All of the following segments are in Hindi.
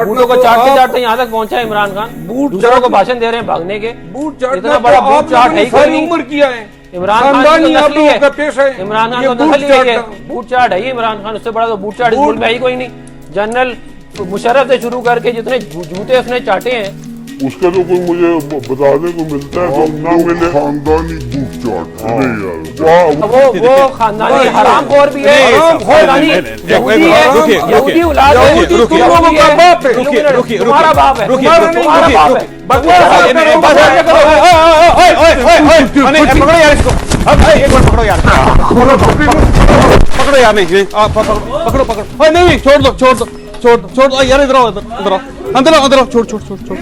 बूटों को चाटते चाटते यहाँ तक पहुंचा इमरान खान। दूसरों को भाषण दे रहे हैं भागने के। इतना बड़ा बूट चाट है ही कोई नहीं। उम्र किया है इमरान खान की तो नस्ल है। पेश है इमरान खान को नस्ल ही है, बूट चाट है ही इमरान खान। उससे बड़ा तो बूट चाट इस मुल्क में ही कोई नहीं। जनरल मुशर्रफ से शुरू करके जितने जूते उसने चाटे हैं, उसका तो कोई मुझे बताने को मिलता है तो ना मिले। खानदानी बूट चाट है यार, वो खानदानी हरामखोर भी है, खानदानी यहूदी है, यहूदी औलाद है, तुम्हारा बाप है, तुम्हारा बाप है। पकड़ो यार इसको, एक बार पकड़ो यार, पकड़ो यार, नहीं पकड़ो पकड़ो, नहीं छोड़ दो छोड़ दो छोड़ दो यार, इधर आओ इधर आओ, अंदर आओ अंदर आओ, छोड़ छोड़ छोड़ छोड़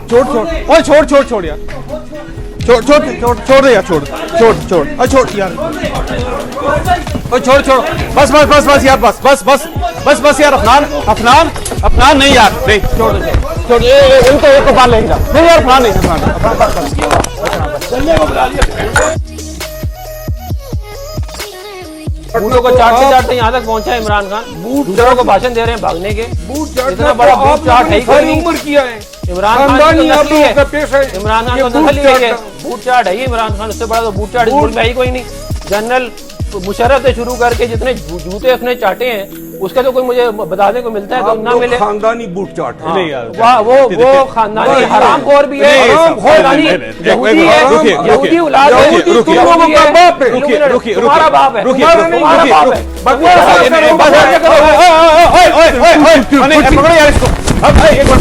छोड़ छोड़, ओए छोड़ छोड़ छोड़ यार, छोड़ छोड़ छोड़ छोड़ दे यार, छोड़ छोड़ छोड़, अरे छोड़ यार, ओए छोड़ छोड़, बस बस बस बस यार, बस बस बस बस बस यार, अफनान अफनान अफनान, नहीं यार, नहीं छोड़ दो छोड़, इनको एक को बाहर लेके जा, नहीं यार अफनान नहीं, अफनान बूटों को चाटते चाटते यहाँ तक पहुंचा इमरान खान। दूसरों को भाषण दे रहे हैं भागने के। इतना बड़ा बूट चाट है ही कोई नहीं। उम्र किया है इमरान खान की तो नस्ल है। पेश है इमरान खान को नस्ल ही है, बूट चाट है ही इमरान खान। उससे बड़ा तो बूट चाट इस मुल्क में ही कोई नहीं। जनरल मुशर्रफ से शुरू करके जितने जूते उसने चाटे हैं, उसका तो कोई मुझे बताने को मिलता है तो ना मिले। खानदानी बूट चाट है नहीं यार, वो खानदानी हरामखोर भी है, खानदानी यहूदी है, यहूदी औलाद है, तुम्हारा बाप है, तुम्हारा बाप है। पकड़ो यार इसको, एक बार